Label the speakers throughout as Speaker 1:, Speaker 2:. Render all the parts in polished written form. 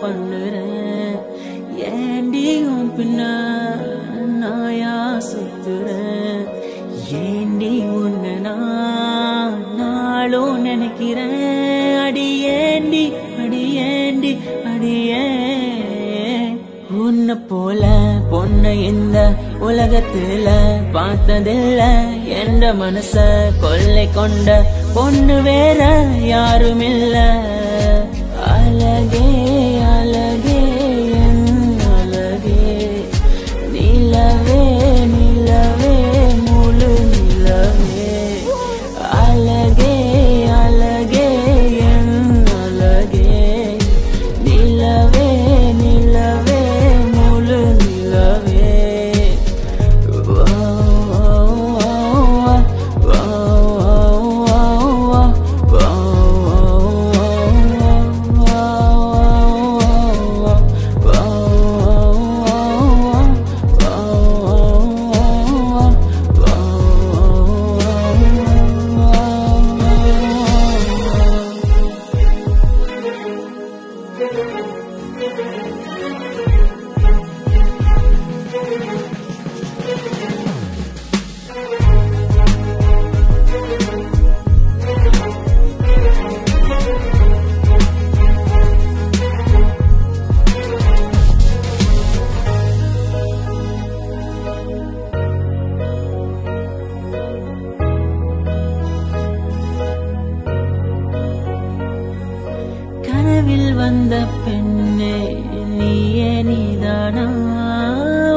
Speaker 1: பண்ணுறேன் ஏண்டியும் பின்ன நாயா சுத்துறேன் ஏண்டி உன்னை நாளும் நினைக்கிறேன் அடியேண்டி அடியேண்டி அடியே உன்னை போல பொண்ணு இந்த உலகத்துல பார்த்ததில்ல என்ற மனச கொள்ளை கொண்ட பொண்ணு வேற யாரும் இல்ல அழகே அழகே என் அழகே நிலவே நிலவே முழு நிலவே அழகே அழகே என் அழகே நிலவே நிலவே முழு நிலவே கனவில் வந்த பெண்ணே நீயே நீதானா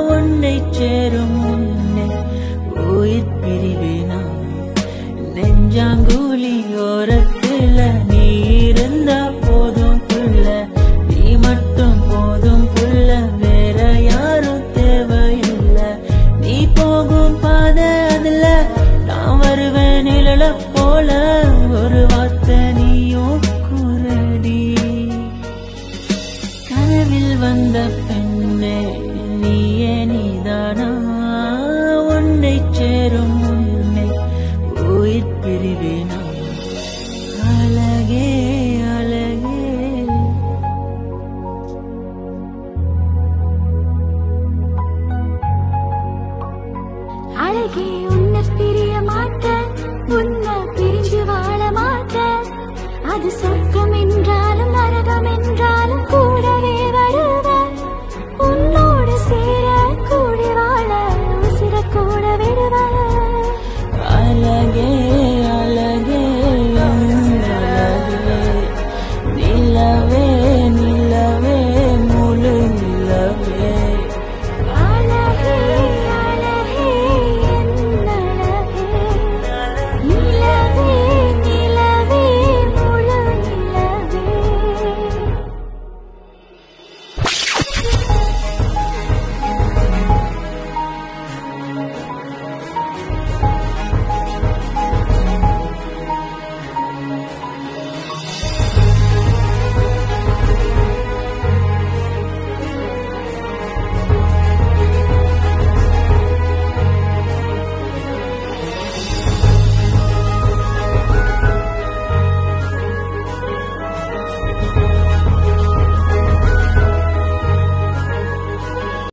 Speaker 1: உன்னை சேரும் முன்னே உயிர் பிரிவேனா நெஞ்சாங்குழி ஓரத்துல